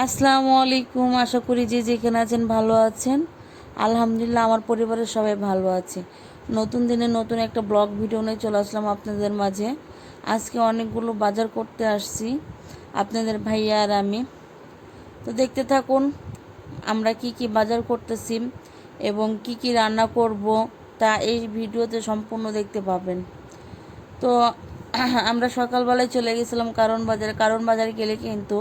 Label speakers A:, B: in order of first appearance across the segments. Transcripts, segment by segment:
A: আসসালামু আলাইকুম। আশা করি যে যেখানে আছেন ভালো আছেন। আলহামদুলিল্লাহ আমার পরিবারের সবাই ভালো আছে। নতুন দিনে নতুন একটা ব্লগ ভিডিও নিয়ে চলে আসলাম আপনাদের মাঝে। আজকে অনেকগুলো বাজার করতে আসছি আপনাদের ভাইয়া আর আমি। তো দেখতে থাকুন আমরা কি কি বাজার করতেছি এবং কি কি রান্না করব তা এই ভিডিওতে সম্পূর্ণ দেখতে পাবেন। তো আমরা সকালবেলায় চলে গেছিলাম কারণ বাজারে গেলে কিন্তু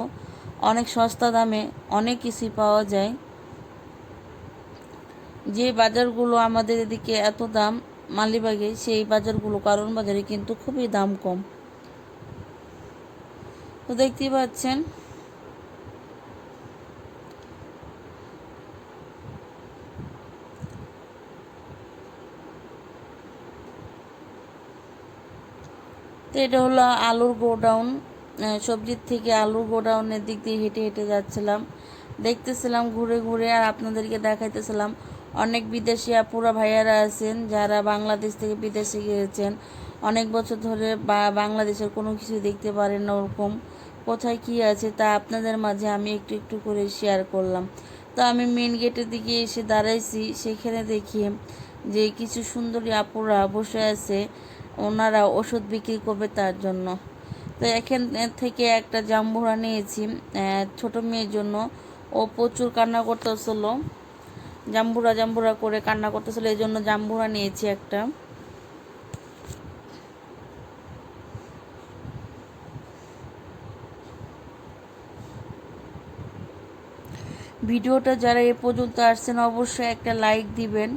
A: অনেক সস্তা দামে অনেক কিছুই পাওয়া যায়। যে বাজারগুলো আমাদের এদিকে এত দাম মালিবাগে, সেই বাজারগুলো কারণ বাজারে কিন্তু খুবই দাম কম। তো দেখতেই পাচ্ছেন তো এটা হলো আলুর গোডাউন। সবজির থেকে আলুর গোডাউনের দিক দিয়ে হেঁটে হেঁটে যাচ্ছিলাম, দেখতেছিলাম ঘুরে ঘুরে, আর আপনাদেরকে দেখাইতেছিলাম অনেক বিদেশি আপুরা ভাইয়ারা আছেন যারা বাংলাদেশ থেকে বিদেশে গিয়েছেন। অনেক বছর ধরে বাংলাদেশের কোনো কিছু দেখতে পারেন না, ওরকম কোথায় কি আছে তা আপনাদের মাঝে আমি একটু একটু করে শেয়ার করলাম। তো আমি মেন গেটের দিকে এসে দাঁড়াইছি, সেখানে দেখি যে কিছু সুন্দরী আপুরা বসে আছে, ওনারা ওষুধ বিক্রি করবে তার জন্য। তো এখান থেকে একটা জাম্বুরা নিয়েছি ছোট মেয়ের জন্য। ও প্রচুর কান্না করতেছিল, জাম্বুরা জাম্বুরা করে কান্না করতেছিল, এই জন্য জাম্বুরা নিয়েছি একটা। ভিডিওটা যারা এ পর্যন্ত আসছেন অবশ্যই একটা লাইক দিবেন,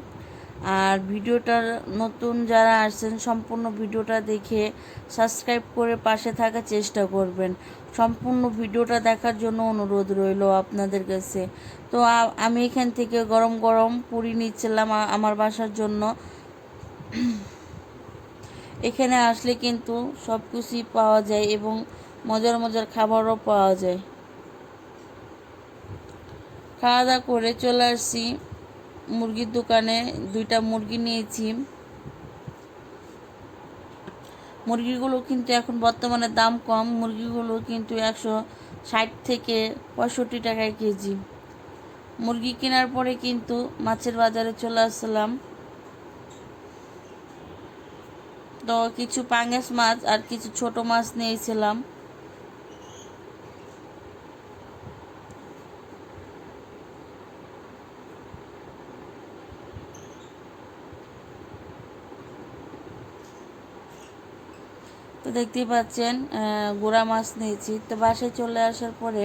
A: আর ভিডিওটার নতুন যারা আসছেন সম্পূর্ণ ভিডিওটা দেখে সাবস্ক্রাইব করে পাশে থাকার চেষ্টা করবেন। সম্পূর্ণ ভিডিওটা দেখার জন্য অনুরোধ রইল আপনাদের কাছে। তো আমি এখান থেকে গরম গরম পুরি নিচ্ছিলাম আমার বাসার জন্য। এখানে আসলে কিন্তু সব কিছুই পাওয়া যায় এবং মজার মজার খাবারও পাওয়া যায়। খাওয়া দাওয়া করে চলে আসছি মুরগির দোকানে, দুইটা মুরগি নিয়েছি। মুরগিগুলো কিন্তু এখন বর্তমানে দাম কম, মুরগিগুলো কিন্তু 160 থেকে 65 টাকায় কেজি। মুরগি কেনার পরে কিন্তু মাছের বাজারে চলে আসলাম। তো কিছু পাঙ্গাস মাছ আর কিছু ছোট মাছ নিয়েছিলাম। তো দেখতেই পাচ্ছেন গোড়া মাছ নিয়েছি। তো বাসায় চলে আসার পরে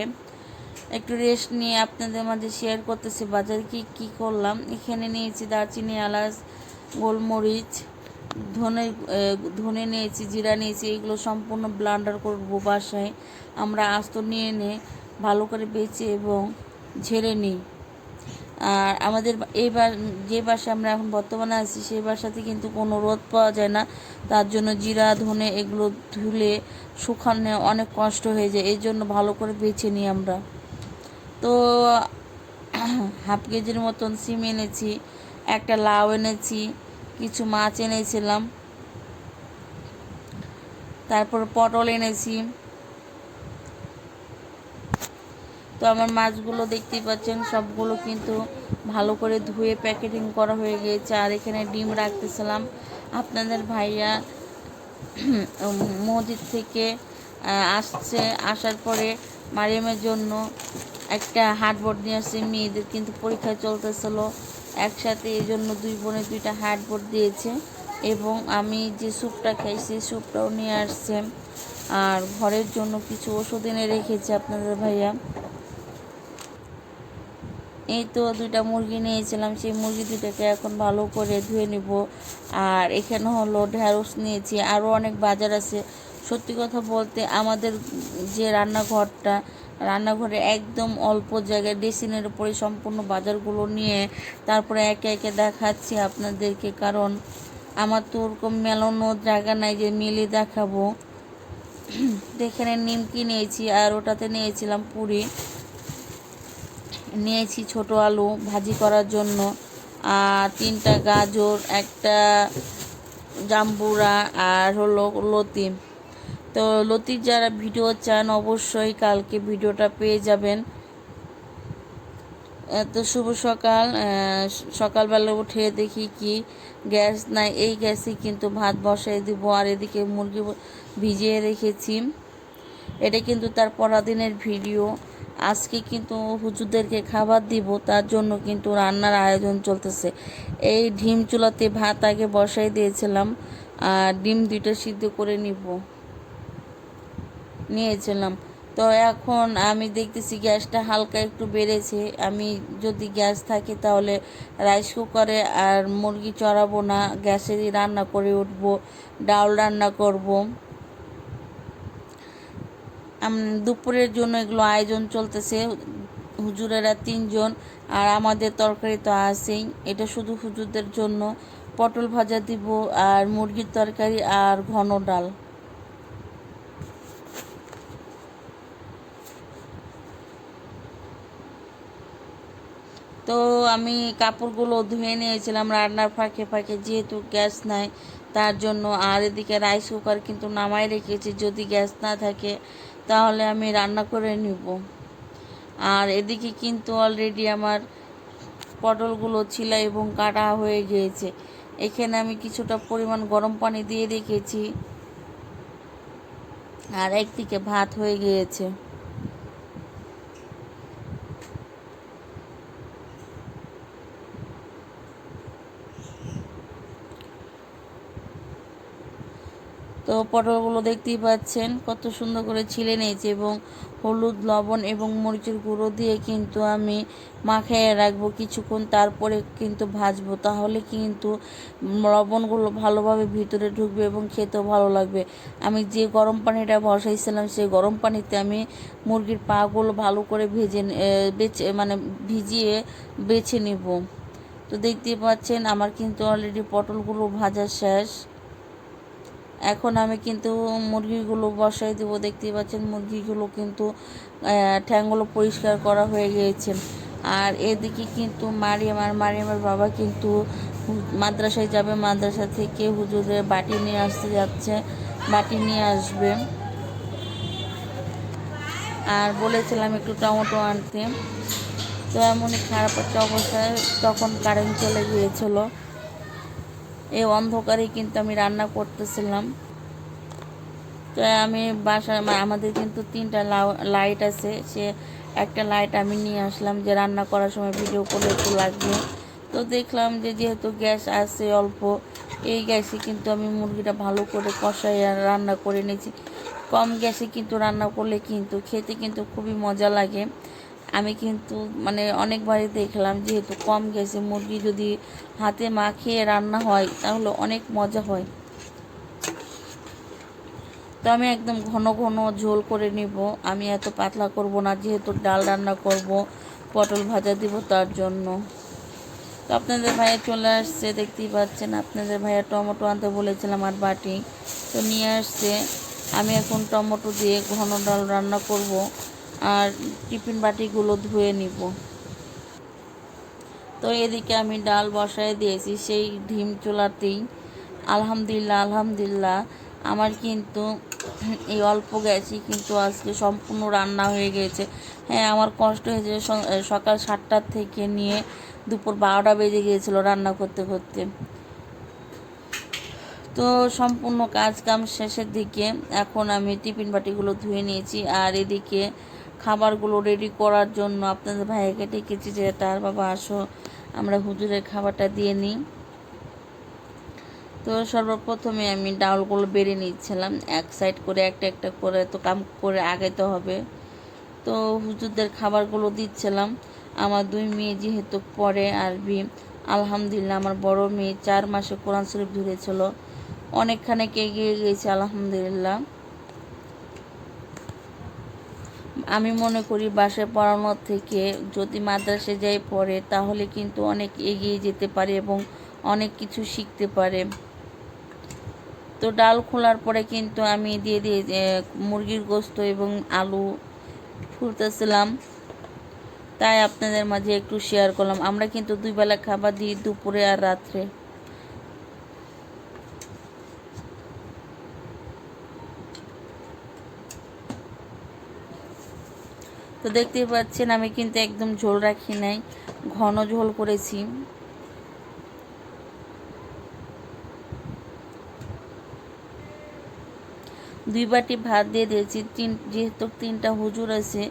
A: একটু রেস্ট নিয়ে আপনাদের মাঝে শেয়ার করতেছি বাজারে কি কি করলাম। এখানে নিয়েছি দারচিনি, এলাচ, গোলমরিচ, ধনে ধনে নিয়েছি, জিরা নিয়েছি। এগুলো সম্পূর্ণ ব্লান্ডার করবো বাসায়। আমরা আস্ত নিয়ে ভালো করে বেছে এবং ঝেড়ে নিই। আর আমাদের যে বাসায় আমরা এখন বর্তমানে আছি সেই বাসাতে কিন্তু কোনো রোদ পাওয়া যায় না, তার জন্য জিরা ধনে এগুলো ধুলে শুকানো অনেক কষ্ট হয়ে যায়, এই জন্য ভালো করে বেছে নিই আমরা। তো হাফ কেজির মতন সিম এনেছি, একটা লাউ এনেছি, কিছু মাছ এনেছিলাম, তারপর পটল এনেছি। তো আমার মাছগুলো দেখতেই পাচ্ছেন সবগুলো কিন্তু ভালো করে ধুয়ে প্যাকেটিং করা হয়ে গিয়েছে। আর এখানে ডিম রাখতেছিলাম। আপনাদের ভাইয়া মসজিদ থেকে আসছে, আসার পরে মারিয়ামের জন্য একটা হার্ডবোর্ড নিয়ে আসছে। মেয়েদের কিন্তু পরীক্ষা চলতেছিল একসাথে, এই জন্য দুই বোনে দুইটা হার্ডবোর্ড দিয়েছে। এবং আমি যে স্যুপটা খাই সেই স্যুপটাও নিয়ে আসছে। আর ঘরের জন্য কিছু ওষুধ এনে রেখেছে আপনাদের ভাইয়া। এই তো দুইটা মুরগি নিয়েছিলাম, সেই মুরগি দুইটাকে এখন ভালো করে ধুয়ে নিব। আর এখানে হলো ঢেঁড়স নিয়েছি, আরও অনেক বাজার আছে। সত্যি কথা বলতে আমাদের যে রান্নাঘরে একদম অল্প জায়গায় ডেসিনের উপরে সম্পূর্ণ বাজারগুলো নিয়ে তারপরে একে একে দেখাচ্ছি আপনাদেরকে, কারণ আমার তো ওরকম মেলানো জায়গা নাই যে মিলে দেখাবো। এখানে নিমকি নিয়েছি, আর ওটাতে নিয়েছিলাম পুরি, নিয়েছি ছোট আলু ভাজি করার জন্য, আর 3টা গাজর, একটা জাম্বুরা, আর হলো লতি। তো লতির যারা ভিডিও চান অবশ্যই কালকে ভিডিওটা পেয়ে যাবেন। তো শুভ সকাল। সকালবেলা উঠে দেখি কি গ্যাস নাই, এই গ্যাসে কিন্তু ভাত বসাই দিব। আর এদিকে মুরগি ভিজিয়ে রেখেছি, এটা কিন্তু তার পরাদিনের ভিডিও। আজকে কিন্তু হুজুরদেরকে খাবার দিব, তার জন্য কিন্তু রান্নার আয়োজন চলতেছে। এই ডিম চুলাতে ভাত আগে বসাই দিয়েছিলাম, আর ডিম দুইটা সিদ্ধ করে নিয়েছিলাম। তো এখন আমি দেখতেছি গ্যাসটা হালকা একটু বেড়েছে। আমি যদি গ্যাস থাকে তাহলে রাইস কুকারে আর মুরগি চড়াবো না, গ্যাসেরই রান্না করে উঠবো, ডাল রান্না করব। দুপুরের জন্য এগুলো আয়োজন চলতেছে। হুজুরেরা 3 জন, আর আমাদের তরকারি তো আছেই, এটা শুধু হুজুরদের জন্য। পটল ভাজা দিব, আর মুরগির তরকারি, আর ঘন ডাল। তো আমি কাপড়গুলো ধুয়ে নিয়েছিলাম রান্নার ফাঁকে ফাঁকে, যেহেতু গ্যাস নাই তার জন্য। আর এদিকে রাইস কুকার কিন্তু নামাই রেখেছি, যদি গ্যাস না থাকে তাহলে আমি রান্না করে নিব। আর এদিকে কিন্তু অলরেডি আমার পটলগুলো ছিলা এবং কাটা হয়ে গিয়েছে। এখানে আমি কিছুটা পরিমাণ গরম পানি দিয়ে রেখেছি, আর একদিকে ভাত হয়ে গিয়েছে। তো পটলগুলো দেখতেই পাচ্ছেন কত সুন্দর করে ছিলে নিয়েছি, এবং হলুদ, লবণ এবং মরিচের গুঁড়ো দিয়ে কিন্তু আমি মাখিয়ে রাখবো কিছুক্ষণ, তারপরে কিন্তু ভাজবো। তাহলে কিন্তু লবণগুলো ভালোভাবে ভিতরে ঢুকবে এবং খেতেও ভালো লাগবে। আমি যে গরম পানিটা বসাইছিলাম সেই গরম পানিতে আমি মুরগির পাগুলো ভালো করে ভিজিয়ে বেছে নিব। তো দেখতেই পাচ্ছেন আমার কিন্তু অলরেডি পটলগুলো ভাজা শেষ। এখন আমি কিন্তু মুরগিগুলো বসাই দেবো। দেখতেই পাচ্ছেন মুরগিগুলো কিন্তু ঠ্যাংগুলো পরিষ্কার করা হয়ে গিয়েছে। আর এদিকে কিন্তু মারিয়ামের বাবা কিন্তু মাদ্রাসায় যাবে, মাদ্রাসা থেকে হুজুরের বাটি নিয়ে আসতে যাচ্ছে, বাটি নিয়ে আসবে। আর বলেছিলাম একটু টমেটো আনতে। তো এমনই খারাপ একটা অবস্থায় তখন কারেন্ট চলে গিয়েছিল। এই অন্ধকারে কিন্তু আমি রান্না করতেছিলাম। তো আমি আমাদের কিন্তু 3টা লাইট আছে, সে একটা লাইট আমি নিয়ে আসলাম, যে রান্না করার সময় ভিডিও করলে একটু লাগবে। তো দেখলাম যে যেহেতু গ্যাস আছে অল্প, এই গ্যাসে কিন্তু আমি মুরগিটা ভালো করে কষাই আর রান্না করে নিয়েছি। কম গ্যাসে কিন্তু রান্না করলে কিন্তু খেতে কিন্তু খুবই মজা লাগে। আমি কিন্তু অনেকবারই দেখলাম, যেহেতু কম গ্যাসে মুরগি যদি হাতে মাখিয়ে রান্না হয় তাহলে অনেক মজা হয়। তো আমি একদম ঘন ঘন ঝোল করে নিব, আমি এত পাতলা করব না, যেহেতু ডাল রান্না করব, পটল ভাজা দিব তার জন্য। তো আপনাদের ভাইয়া চলে আসছে, দেখতেই পাচ্ছেন। আপনাদের ভাইয়া টমেটো আনতে বলেছিলাম আর বাটি, তো নিয়ে আসছে। আমি এখন টমেটো দিয়ে ঘন ডাল রান্না করব, আর টিফিন বাটিগুলো ধুয়ে নিব। তো এদিকে আমি ডাল বসায় দিয়েছি সেই ডিম চুলাতেই। আলহামদুলিল্লাহ আমার কিন্তু এই অল্প গ্যাসই কিন্তু আজকে সম্পূর্ণ রান্না হয়ে গিয়েছে। হ্যাঁ, আমার কষ্ট হয়েছে, সকাল 7টার থেকে নিয়ে দুপুর 12টা বেজে গিয়েছিল রান্না করতে করতে। তো সম্পূর্ণ কাজ কাম শেষের দিকে এখন আমি টিফিন বাটিগুলো ধুয়ে নিয়েছি, আর এদিকে খাবারগুলো রেডি করার জন্য আপনাদের ভাইকে ডেকেছি যে তার বাবা আসো আমরা হুজুরের খাবারটা দিয়ে নিই। তো সর্বপ্রথমে আমি ডাউলগুলো বেড়ে নিচ্ছিলাম, এক সাইড করে একটা একটা করে তো কাম করে আগাইতে হবে। তো হুজুরদের খাবারগুলো দিচ্ছিলাম। আমার 2 মেয়ে যেহেতু পড়ে আরবি, আলহামদুলিল্লাহ আমার বড় মেয়ে 4 মাসে কোরআন শরীফ ধরেছিল, অনেকখানে এগিয়ে গিয়েছে আলহামদুলিল্লাহ। আমি মনে করি বাসায় পড়ানোর থেকে যদি মাদ্রাসায় যাই পড়ে তাহলে কিন্তু অনেক এগিয়ে যেতে পারে এবং অনেক কিছু শিখতে পারে। তো ডাল খোলার পরে কিন্তু আমি দিয়ে মুরগির গোস্ত এবং আলু ফুলতেছিলাম, তাই আপনাদের মাঝে একটু শেয়ার করলাম। আমরা কিন্তু 2 বেলা খাবার দিই, দুপুরে আর রাত্রে। তো দেখতেই পাচ্ছেন আমি কিন্তু একদম ঝোল রাখি নাই, ঘন ঝোল করেছি। দুই বাটি ভাত দিয়ে দিয়েছি, যেহেতু 3টা হুজুর আছে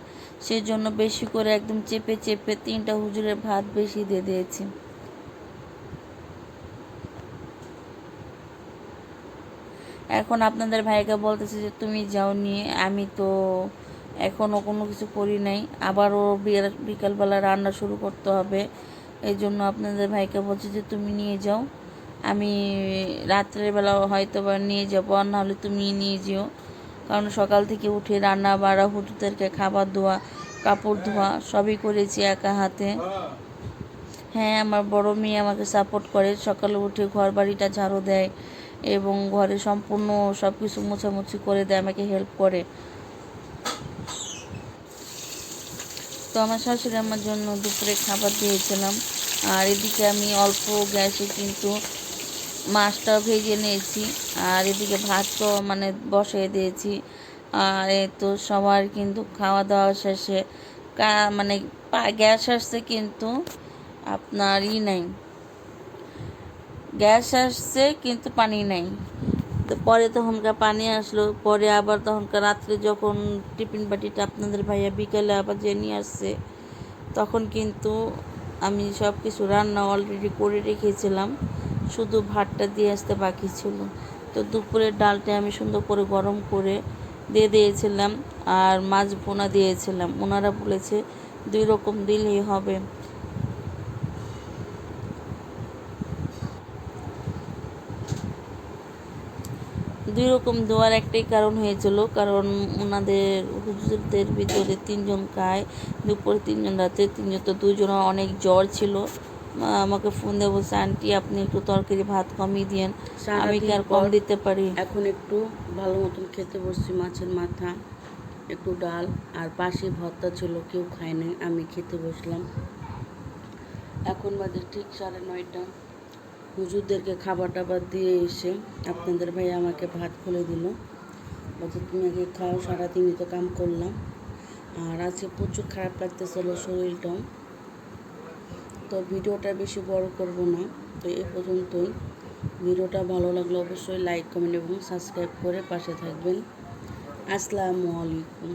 A: সেজন্য বেশি করে একদম চেপে চেপে 3টা হুজুরের ভাত বেশি দিয়ে দিয়েছি। এখন আপনাদের ভাইকে বলতেছে যে তুমি যাও নিয়ে, আমি তো এখনও কোনো কিছু করি নাই, আবারও বিকালবেলা রান্না শুরু করতে হবে। এই জন্য আপনাদের ভাইকে বলছি যে তুমি নিয়ে যাও, আমি রাত্রের বেলা হয়তো বা নিয়ে যাবো, আর নাহলে তুমি নিয়ে যেও। কারণ সকাল থেকে উঠে রান্না বাড়া, হুজুরদেরকে খাবার দেওয়া, কাপড় ধোয়া সবই করেছি একা হাতে। হ্যাঁ, আমার বড় মেয়ে আমাকে সাপোর্ট করে, সকালে উঠে ঘর বাড়িটা ঝাড়ু দেয় এবং ঘরে সম্পূর্ণ সব কিছু মোছামুছি করে দেয়, আমাকে হেল্প করে। তো আমার শাশুড়ি আমার জন্য দুপুরে খাবার দিয়েছিলাম, আর এদিকে আমি অল্প গ্যাসে কিন্তু মাছটাও ভেজে নিয়েছি, আর এদিকে ভাতও মানে বসিয়ে দিয়েছি। আর এই তো সবার কিন্তু খাওয়া দাওয়া শেষে মানে গ্যাস আসছে, কিন্তু আপনার নাই, গ্যাস আসছে কিন্তু পানি নাই। তো পরে তখনকার পানি আসলো, পরে আবার তখনকার রাত্রে যখন টিফিন বাটিটা আপনাদের ভাইয়া বিকেলে আবার যে নিয়ে আসছে, তখন কিন্তু আমি সব কিছু রান্না অলরেডি করে রেখেছিলাম, শুধু ভাতটা দিয়ে আসতে বাকি ছিল। তো দুপুরের ডালটা আমি সুন্দর করে গরম করে দিয়ে দিয়েছিলাম, আর মাছ ভুনা দিয়েছিলাম। ওনারা বলেছে 2 রকম দিলেই হবে। দুই রকম দেওয়ার একটাই কারণ হয়েছিল, কারণ ওনাদের হুজুরদের ভিতরে 3জন খায় দুপুরে, 3জন রাতে 3জন, তো 2জনের অনেক জ্বর ছিল। আমাকে ফোন দিয়ে বলছে আন্টি আপনি একটু তরকারি ভাত কমিয়ে দিয়েন, আমি কি আর কম দিতে পারি।
B: এখন একটু ভালো মতন খেতে বসছি, মাছের মাথা, একটু ডাল, আর পাশে ভর্তা ছিল, কেউ খায় নাই, আমি খেতে বসলাম। এখন বাজে ঠিক 9:30। হুজুরদেরকে খাবার টাবার দিয়ে এসে আপনাদের ভাই আমাকে ভাত খুলে দিল, বলছে তুমি আগে খাও, সারাদিনই তো কাম করলাম। আর আজকে প্রচুর খারাপ লাগতেছিল শরীরটাও। তো ভিডিওটা বেশি বড় করব না, তো এ পর্যন্তই। ভিডিওটা ভালো লাগলে অবশ্যই লাইক, কমেন্ট এবং সাবস্ক্রাইব করে পাশে থাকবেন। আসসালামু আলাইকুম।